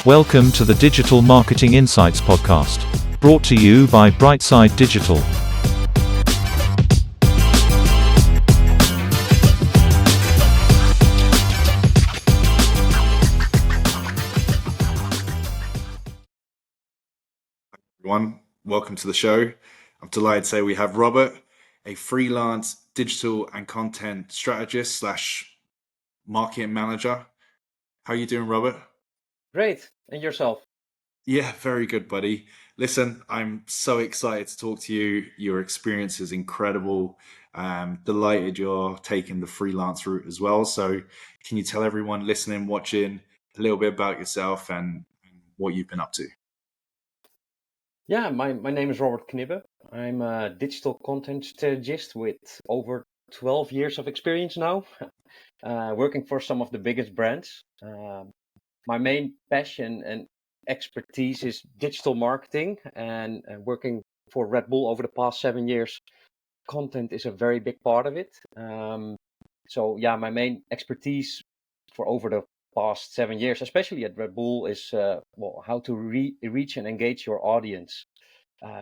Welcome to the Digital Marketing Insights podcast, brought to you by Brightside Digital. Everyone, welcome to the show. I'm delighted to say we have Robert, a freelance digital and content strategist slash marketing manager. How are you doing, Robert? Great. And yourself? Yeah, very good, buddy. Listen, I'm so excited to talk to you. Your experience is incredible. Delighted you're taking the freelance route as well. So can you tell everyone listening, watching a little bit about yourself and what you've been up to? Yeah, my name is Robert Knibbe. I'm a digital content strategist with over 12 years of experience now, working for some of the biggest brands. My main passion and expertise is digital marketing and working for Red Bull over the past 7 years. Content is a very big part of it. So yeah, my main expertise for over the past 7 years, especially at Red Bull, is how to reach and engage your audience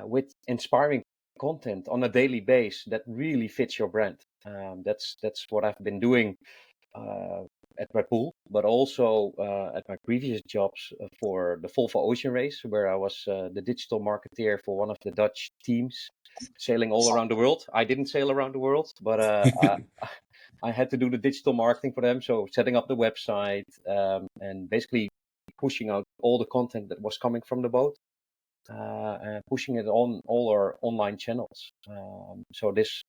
with inspiring content on a daily basis that really fits your brand. That's what I've been doing at Red Bull, but also at my previous jobs for the Volvo Ocean Race, where I was the digital marketeer for one of the Dutch teams sailing all around the world. I didn't sail around the world, but I had to do the digital marketing for them. So setting up the website and basically pushing out all the content that was coming from the boat and pushing it on all our online channels. So this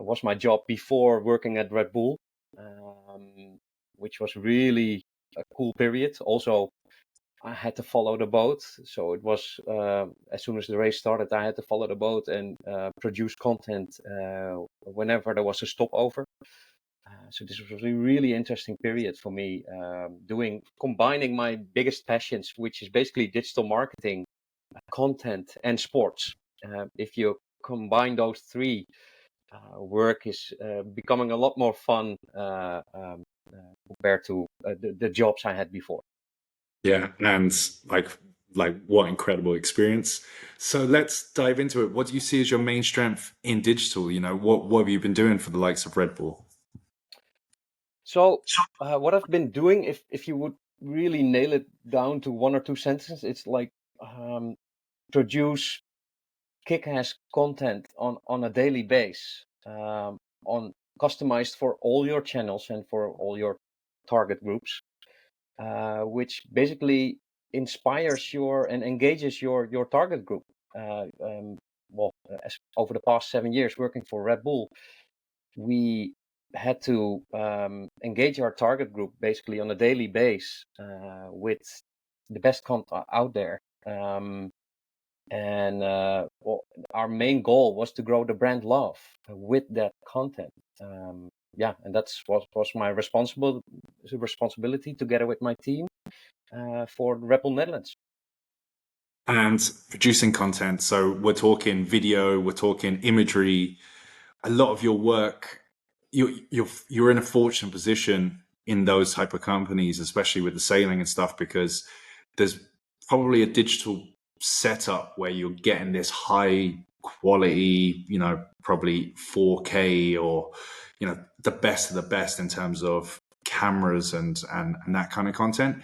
was my job before working at Red Bull, which was really a cool period. Also, I had to follow the boat. So it was, as soon as the race started, I had to follow the boat and produce content whenever there was a stopover. So this was a really interesting period for me, combining my biggest passions, which is basically digital marketing, content, and sports. If you combine those three, work is becoming a lot more fun compared to the jobs I had before. Yeah, and like what incredible experience. So let's dive into it. What do you see as your main strength in digital? You know, what have you been doing for the likes of Red Bull? So what I've been doing, if you would really nail it down to one or two sentences, it's like produce kick-ass content on a daily basis, on customized for all your channels and for all your target groups, which basically inspires your and engages your target group. As over the past 7 years working for Red Bull, we had to engage our target group basically on a daily basis with the best content out there. And our main goal was to grow the brand love with that content. And that's what was my responsibility together with my team for Red Bull Netherlands. And producing content. So we're talking video, we're talking imagery. A lot of your work, you're in a fortunate position in those type of companies, especially with the sailing and stuff, because there's probably a digital setup where you're getting this high quality, you know, probably 4K or, you know, the best of the best in terms of cameras and that kind of content.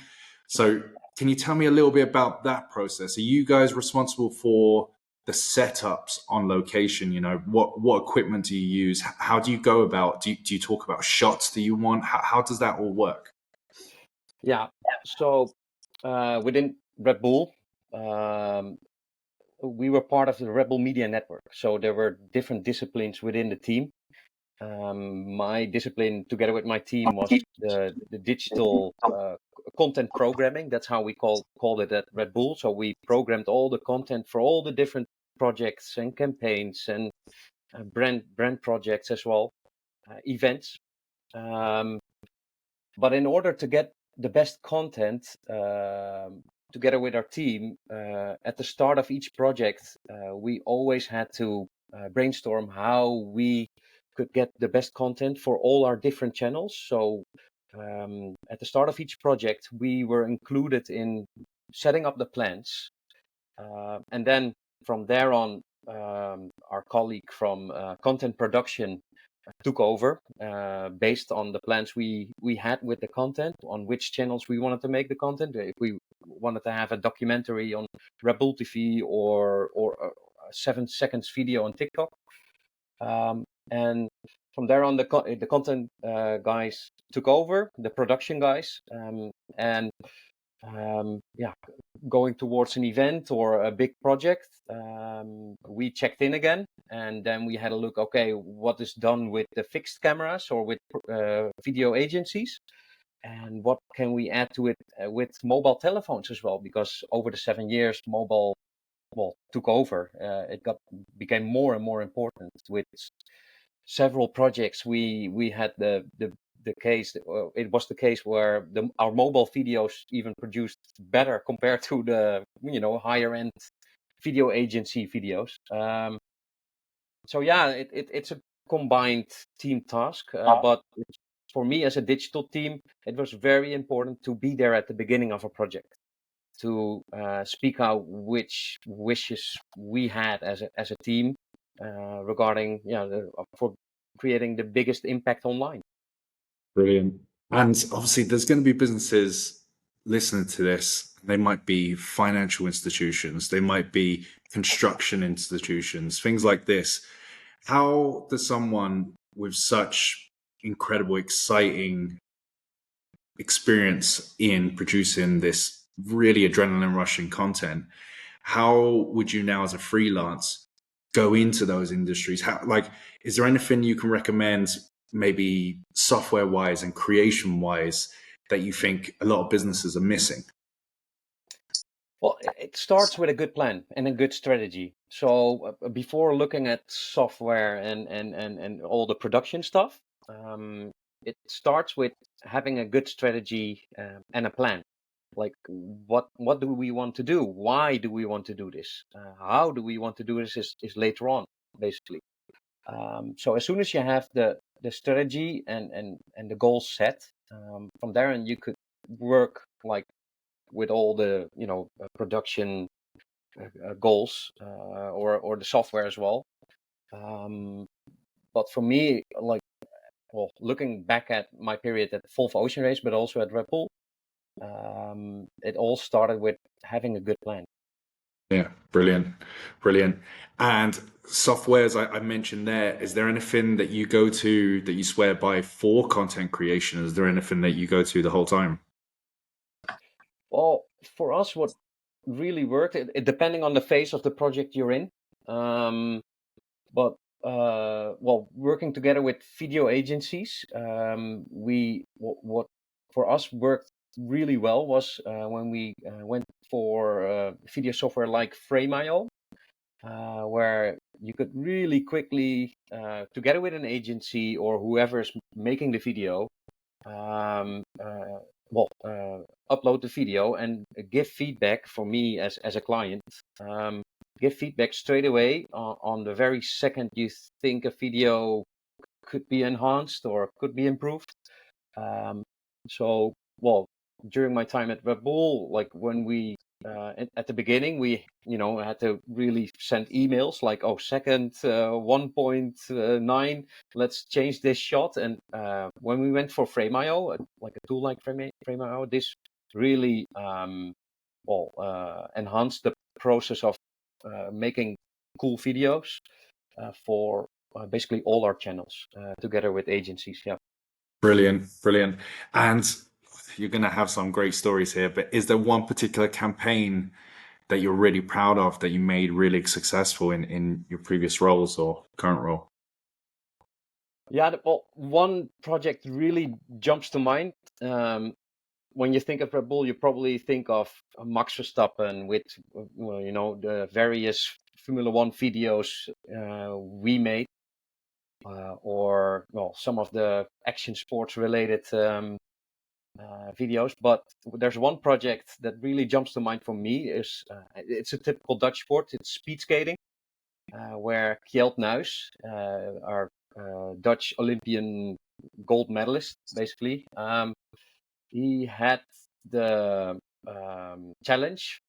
So can you tell me a little bit about that process? Are you guys responsible for the setups on location? You know, what equipment do you use? How do you go about, do you talk about shots that you want? How does that all work? Yeah. So within Red Bull, we were part of the Red Bull Media Network. So there were different disciplines within the team. My discipline together with my team was the digital content programming. That's how we called it at Red Bull. So we programmed all the content for all the different projects and campaigns and brand projects as well, events. But in order to get the best content together with our team, at the start of each project, we always had to brainstorm how we could get the best content for all our different channels. So at the start of each project, we were included in setting up the plans. And then from there on, our colleague from content production took over based on the plans we had with the content, on which channels we wanted to make the content. If we wanted to have a documentary on Red Bull TV or a 7 seconds video on TikTok. And from there on, the content guys took over, the production guys, and yeah, going towards an event or a big project, we checked in again, and then we had a look. Okay, what is done with the fixed cameras or with video agencies, and what can we add to it with mobile telephones as well? Because over the 7 years, mobile took over. It became more and more important with several projects. We had the case. It was the case where our mobile videos even produced better compared to the higher end video agency videos. So yeah, it's a combined team task. But for me as a digital team, it was very important to be there at the beginning of a project, to speak out which wishes we had as a team regarding for creating the biggest impact online. Brilliant. And obviously, there's going to be businesses listening to this. They might be financial institutions, they might be construction institutions, things like this. How does someone with such incredible, exciting experience in producing this really adrenaline rushing content, how would you now as a freelance go into those industries? How, like, is there anything you can recommend, maybe software wise and creation wise, that you think a lot of businesses are missing? Well, it starts with a good plan and a good strategy. So before looking at software and all the production stuff, it starts with having a good strategy and a plan. Like, what do we want to do? Why do we want to do this? How do we want to do this is later on, basically. So as soon as you have the strategy and the goals set, from there on you could work like with all the production goals or the software as well. But for me, like, looking back at my period at Volvo Ocean Race, but also at Red Bull, it all started with having a good plan. Yeah, brilliant, brilliant. And softwares I mentioned there, is there anything that you go to that you swear by for content creation? Is there anything that you go to the whole time? Well, for us, what really worked, depending on the phase of the project you're in, but working together with video agencies, what for us worked really well was when we went for video software like Frame.io, where you could really quickly, together with an agency or whoever is making the video, upload the video and give feedback for me as a client. Give feedback straight away on the very second you think a video could be enhanced or could be improved. During my time at Red Bull, like when we at the beginning, we had to really send emails like, second 1.9, let's change this shot. And when we went for Frame.io, like a tool like Frame.io, this really enhanced the process of making cool videos for basically all our channels together with agencies. Yeah. Brilliant, brilliant. And you're going to have some great stories here, but is there one particular campaign that you're really proud of that you made really successful in your previous roles or current role? Yeah, one project really jumps to mind. When you think of Red Bull, you probably think of Max Verstappen with the various Formula One videos we made, or some of the action sports related videos. But there's one project that really jumps to mind for me. It's a typical Dutch sport. It's speed skating, where Kjeld Nuis, our Dutch Olympian gold medalist, basically. He had the challenge.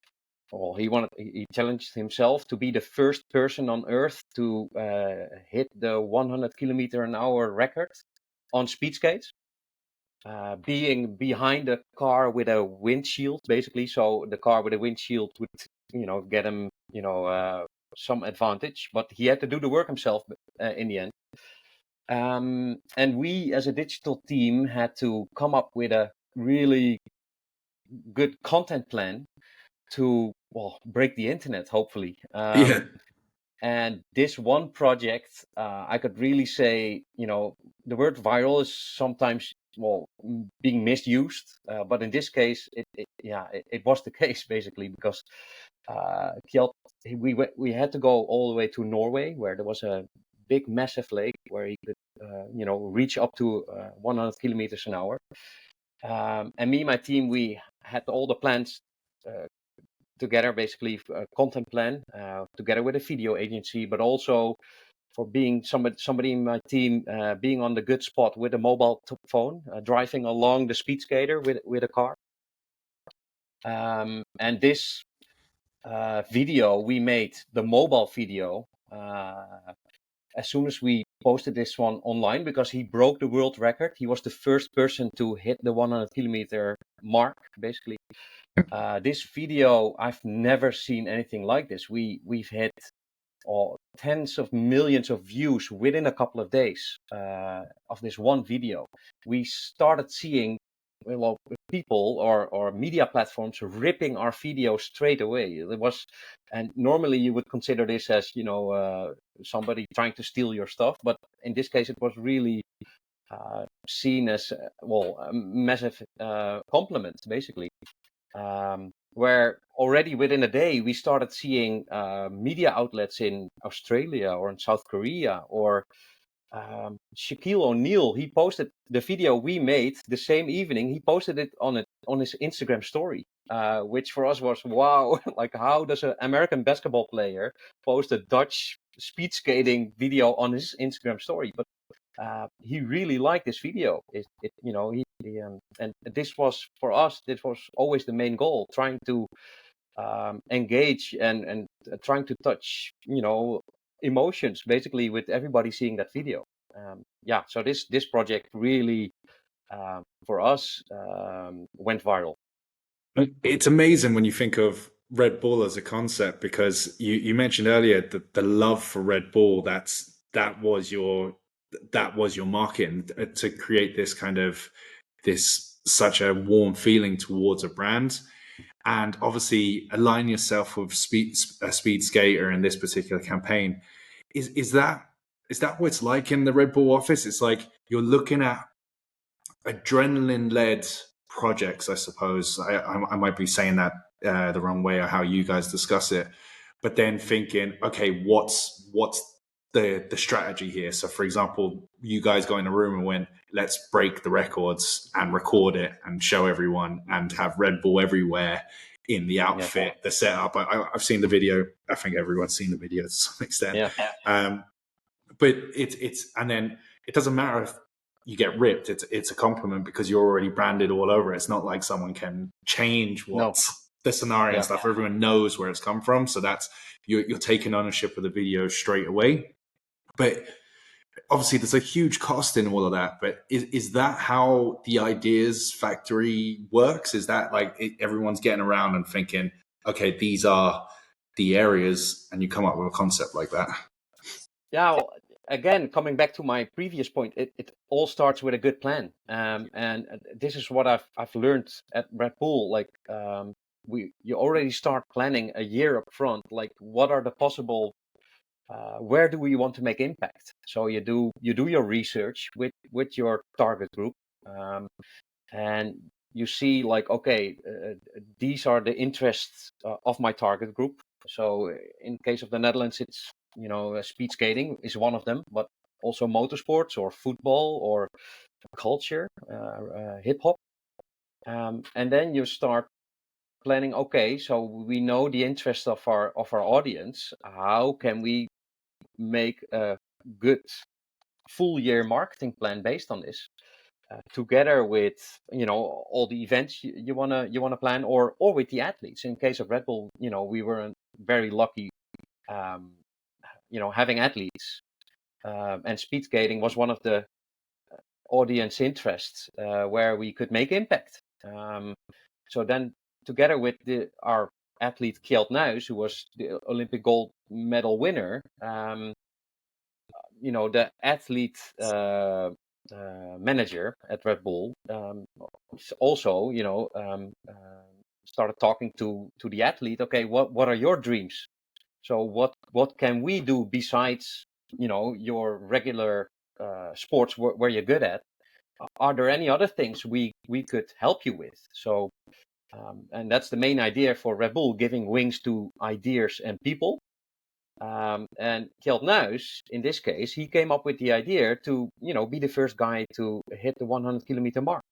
Well, he challenged himself to be the first person on Earth to hit the 100 kilometer an hour record on speed skates. Being behind a car with a windshield, basically, so the car with a windshield would, get him, some advantage. But he had to do the work himself in the end. And we, as a digital team, had to come up with a really good content plan to break the internet, hopefully. Yeah. And this one project, I could really say, the word viral is sometimes being misused, but in this case, it was the case, basically, because Kjeld, we had to go all the way to Norway, where there was a big, massive lake where he could, reach up to 100 kilometers an hour. And me and my team, we had all the plans together, basically a content plan together with a video agency, but also for being somebody in my team being on the good spot with a mobile phone, driving along the speed skater with a car. And this video we made, the mobile video, as soon as we posted this one online, because he broke the world record. He was the first person to hit the 100 kilometer mark, basically. This video, I've never seen anything like this. We've hit tens of millions of views within a couple of days of this one video. We started seeing people or media platforms ripping our video straight away. And normally you would consider this as somebody trying to steal your stuff, but in this case it was really seen as a massive compliment, basically. Where already within a day we started seeing media outlets in Australia or in South Korea, or Shaquille O'Neal. He posted the video we made the same evening. He posted it on his Instagram story, which for us was wow. Like, how does an American basketball player post a Dutch speed skating video on his Instagram story? But he really liked this video. And this was for us. This was always the main goal: trying to engage and trying to touch, emotions, basically, with everybody seeing that video. So this project really, for us, went viral. It's amazing when you think of Red Bull as a concept, because you mentioned earlier that the love for Red Bull, that was your marketing to create this kind of such a warm feeling towards a brand, and obviously align yourself with a speed skater in this particular campaign. Is that what it's like in the Red Bull office? It's like you're looking at adrenaline-led projects, I suppose. I might be saying that the wrong way, or how you guys discuss it, but then thinking, okay, what's the strategy here? So, for example, you guys got in a room and went, let's break the records and record it and show everyone, and have Red Bull everywhere in the outfit, the setup. I've seen the video. I think everyone's seen the video to some extent. But it's and then it doesn't matter if you get ripped. It's a compliment because you're already branded all over it. It's not like someone can change the scenario and stuff. Everyone knows where it's come from. So that's you're taking ownership of the video straight away. But obviously there's a huge cost in all of that. But is that how the ideas factory works? Is that like everyone's getting around and thinking, okay, these are the areas, and you come up with a concept like that? Yeah, well, again, coming back to my previous point, it all starts with a good plan. And this is what I've learned at Red Bull. Like, you already start planning a year up front. Like, what are the possible, where do we want to make impact? So you do your research with your target group, and you see, like, okay, these are the interests of my target group. So in case of the Netherlands, it's speed skating is one of them, but also motorsports or football or culture, hip hop. And then you start planning. Okay, so we know the interest of our audience. How can we make a good full year marketing plan based on this, together with all the events you wanna plan, or with the athletes. In case of Red Bull, we were very lucky, um, having athletes, and speed skating was one of the audience interests where we could make impact. So then, together with our athlete Kjeld Nuis, who was the Olympic gold medal winner, the athlete manager at Red Bull also, started talking to the athlete. Okay, what are your dreams? So what can we do besides your regular sports where you're good at? Are there any other things we could help you with? So and that's the main idea for Red Bull, giving wings to ideas and people. And Kjeld Nuis, in this case, he came up with the idea to, be the first guy to hit the 100-kilometer mark.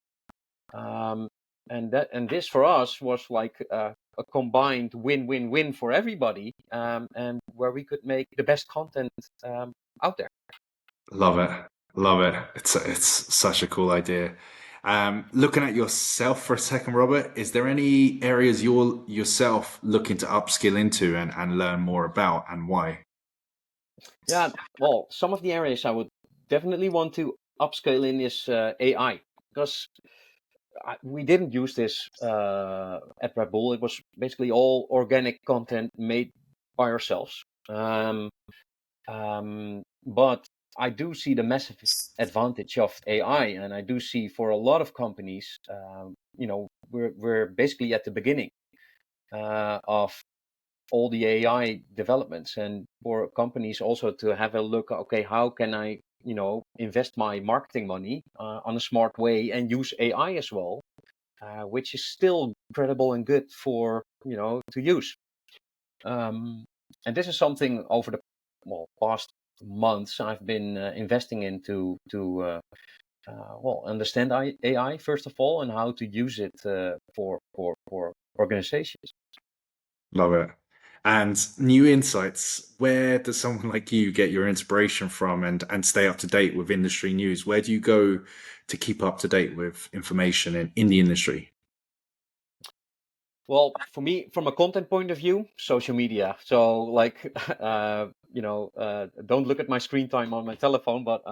And this for us was like a combined win-win-win for everybody, and where we could make the best content out there. Love it. Love it. It's such a cool idea. Looking at yourself for a second, Robert, is there any areas you're yourself looking to upskill into and learn more about, and why? Yeah, well, some of the areas I would definitely want to upscale in is AI, because we didn't use this at Red Bull. It was basically all organic content made by ourselves. But I do see the massive advantage of AI, and I do see for a lot of companies, we're basically at the beginning of all the AI developments, and for companies also to have a look. Okay, how can I, invest my marketing money on a smart way and use AI as well, which is still credible and good for to use. And this is something over the past months I've been investing into to understand AI first of all, and how to use it for organizations. Love it. And new insights. Where does someone like you get your inspiration from and stay up to date with industry news? Where do you go to keep up to date with information in the industry? Well, for me, from a content point of view, social media. So, like, don't look at my screen time on my telephone, but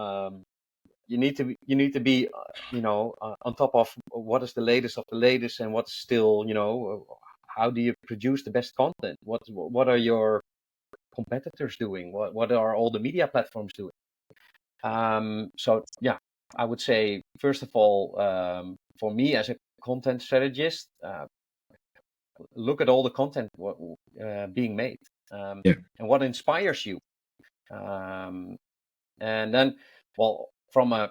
you need to be, on top of what is the latest of the latest, and what's still, how do you produce the best content? What are your competitors doing? What are all the media platforms doing? So yeah, I would say first of all, for me as a content strategist, look at all the content being made, Yeah. and what inspires you. And then, well, from a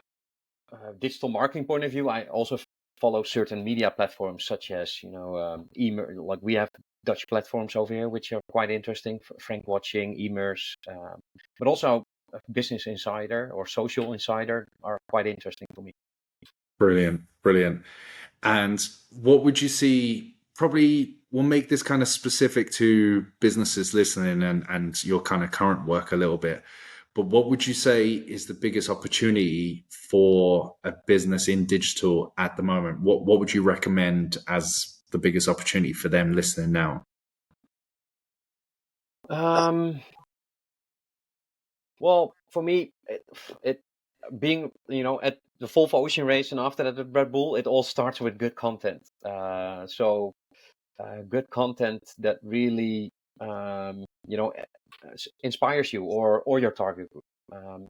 digital marketing point of view, I also follow certain media platforms such as like we have Dutch platforms over here which are quite interesting. Frank Watching, Emers, but also Business Insider or Social Insider are quite interesting for me. Brilliant. Brilliant. And what would you see? Probably we'll make this kind of specific to businesses listening and your kind of current work a little bit. But what would you say is the biggest opportunity for a business in digital at the moment? What would you recommend as the biggest opportunity for them listening now? Well, for me, it being at the Volvo Ocean Race and after that at Red Bull, it all starts with good content. So good content that really inspires you or your target group.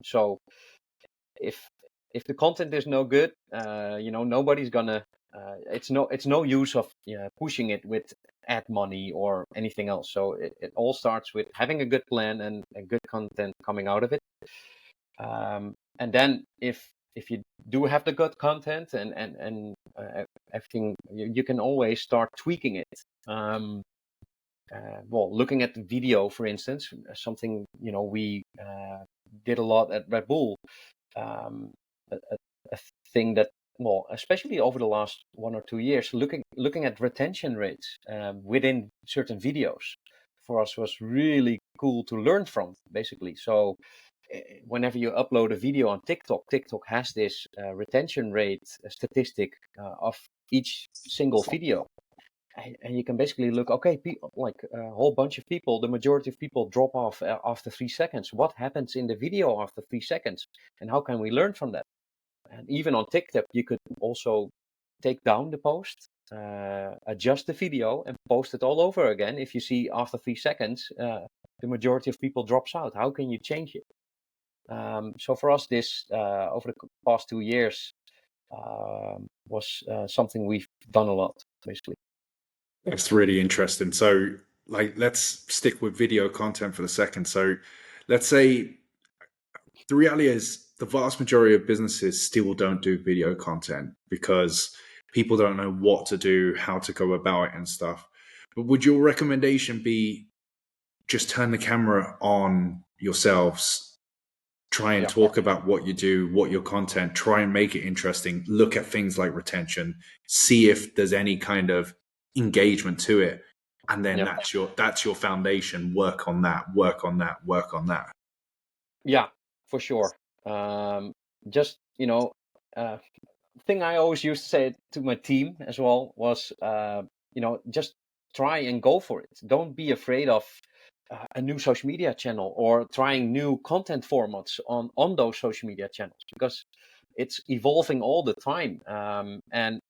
So if the content is no good, nobody's gonna. It's no use of pushing it with ad money or anything else. So it all starts with having a good plan and a good content coming out of it. And then if you do have the good content and everything, you can always start tweaking it. Looking at the video, for instance, something we did a lot at Red Bull. A thing that, especially over the last 1 or 2 years, looking at retention rates within certain videos for us was really cool to learn from, basically. So whenever you upload a video on TikTok, TikTok has this retention rate statistic of each single video. And you can basically look, okay, like a whole bunch of people, the majority of people drop off after 3 seconds. What happens in the video after 3 seconds? And how can we learn from that? And even on TikTok, you could also take down the post, adjust the video, and post it all over again. If you see after 3 seconds, the majority of people drops out, how can you change it? So for us, this over the past 2 years was something we've done a lot, basically. That's really interesting. So, like, let's stick with video content for the second. So, let's say the reality is the vast majority of businesses still don't do video content because people don't know what to do, how to go about it, and stuff. But would your recommendation be just turn the camera on yourselves, try and talk about what you do, what your content, try and make it interesting, look at things like retention, see if there's any kind of engagement to it, and then that's your foundation. Work on that. Yeah, for sure. Just thing I always used to say to my team as well was just try and go for it. Don't be afraid of a new social media channel or trying new content formats on those social media channels, because it's evolving all the time. And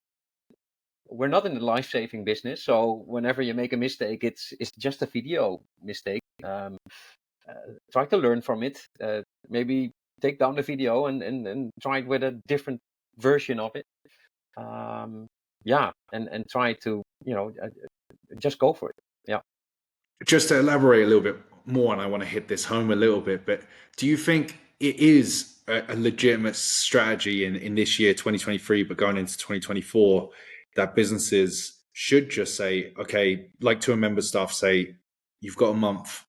we're not in the life-saving business, so whenever you make a mistake, it's just a video mistake. Try to learn from it. Maybe take down the video and try it with a different version of it. And try to just go for it. Yeah. Just to elaborate a little bit more, and I want to hit this home a little bit, but do you think it is a legitimate strategy in this year, 2023, but going into 2024, that businesses should just say, okay, like to a member staff, say, you've got a month,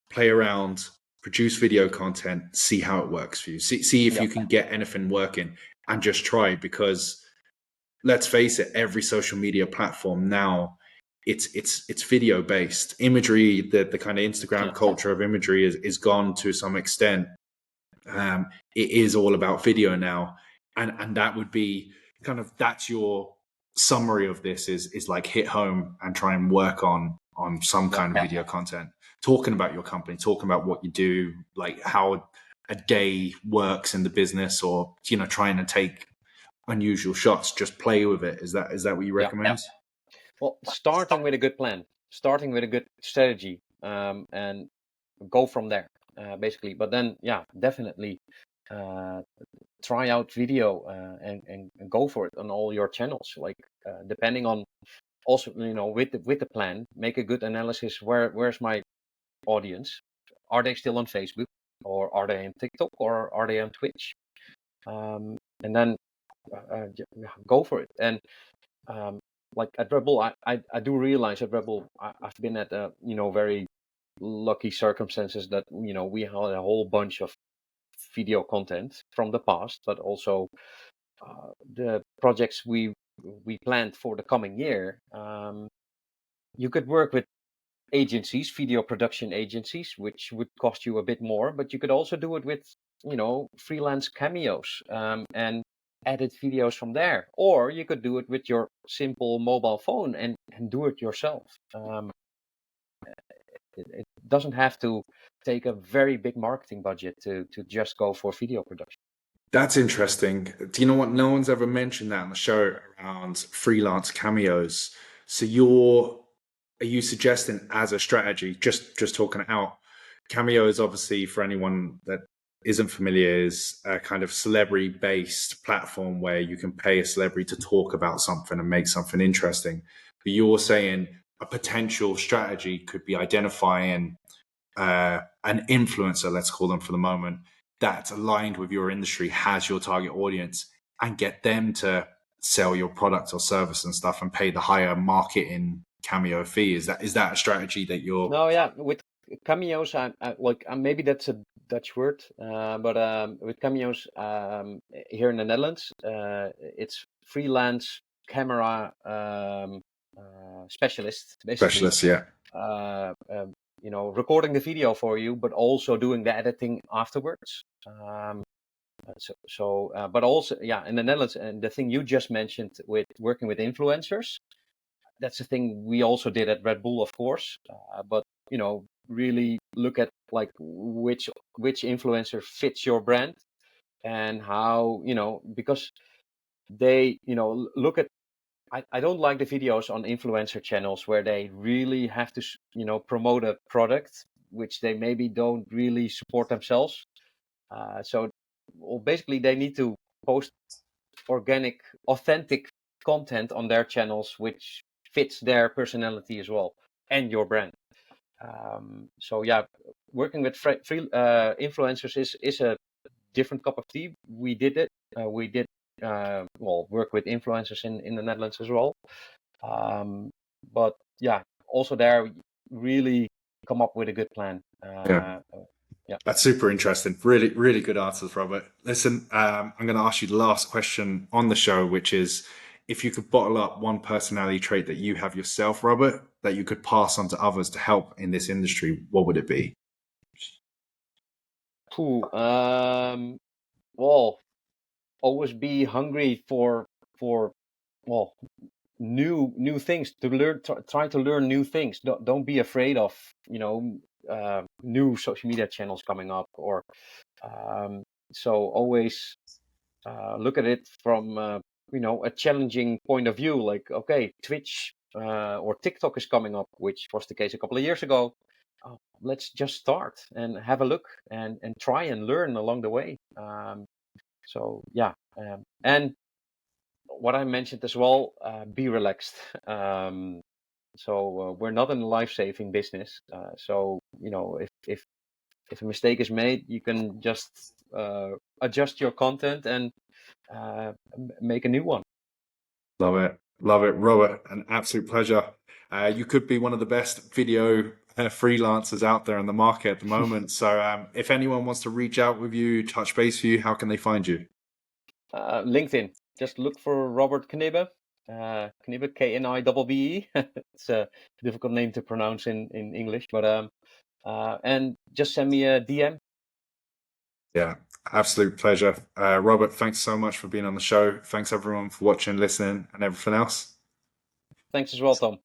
play around, produce video content, see how it works for you. See if you can get anything working, and just try, because let's face it, every social media platform now, it's video based imagery. The kind of Instagram culture of imagery is gone to some extent. It is all about video now, and that would be kind of, that's your summary of this, is like hit home and try and work on some kind of video content, talking about your company, talking about what you do, like how a day works in the business, or trying to take unusual shots, just play with it. Is that what you recommend? Well, starting with a good plan, starting with a good strategy, and go from there, basically. But then, definitely try out video and go for it on all your channels. Like depending on, also with the plan, make a good analysis. Where's my audience? Are they still on Facebook, or are they on TikTok, or are they on Twitch? And then go for it. And like at Rebel, I do realize at Rebel, I've been at very lucky circumstances that we had a whole bunch of video content from the past, but also the projects we planned for the coming year. You could work with agencies, video production agencies, which would cost you a bit more, but you could also do it with freelance cameos, and edit videos from there, or you could do it with your simple mobile phone and do it yourself. It doesn't have to take a very big marketing budget to just go for video production. That's interesting. Do you know what? No one's ever mentioned that on the show around freelance cameos. So are you suggesting as a strategy, just talking it out, Cameo is obviously, for anyone that isn't familiar, is a kind of celebrity-based platform where you can pay a celebrity to talk about something and make something interesting. But you're saying a potential strategy could be identifying an influencer, let's call them for the moment, that's aligned with your industry, has your target audience, and get them to sell your product or service and stuff and pay the higher marketing cameo fee. Is that a strategy that you're... No, yeah, with cameos, maybe that's a Dutch word, but with cameos here in the Netherlands, it's freelance camera specialist, basically. Specialist, yeah. recording the video for you, but also doing the editing afterwards. But also, in the Netherlands, and the thing you just mentioned with working with influencers, that's the thing we also did at Red Bull, of course. But really look at like which influencer fits your brand, and how because they look at. I don't like the videos on influencer channels where they really have to promote a product which they maybe don't really support themselves. Basically they need to post organic, authentic content on their channels which fits their personality as well and your brand. Working with influencers is a different cup of tea. We did it. We did work with influencers in the Netherlands as well. But also there, really come up with a good plan. That's super interesting. Really, really good answers, Robert. Listen, I'm going to ask you the last question on the show, which is, if you could bottle up one personality trait that you have yourself, Robert, that you could pass on to others to help in this industry, what would it be? Always be hungry for new things to learn. Try to learn new things. Don't be afraid of new social media channels coming up, or always look at it from a challenging point of view. Like, okay, Twitch or TikTok is coming up, which was the case a couple of years ago. Let's just start and have a look and try and learn along the way. And what I mentioned as well, be relaxed. We're not in a life-saving business. If a mistake is made, you can just adjust your content and make a new one. Love it. Love it. Robert, an absolute pleasure. You could be one of the best video freelancers out there in the market at the moment. So if anyone wants to reach out with you, touch base with you, how can they find you? LinkedIn. Just look for Robert Knibbe. Knibbe, Knibbe. It's a difficult name to pronounce in English, but and just send me a DM. Yeah, absolute pleasure. Robert, thanks so much for being on the show. Thanks everyone for watching, listening, and everything else. Thanks as well, Tom.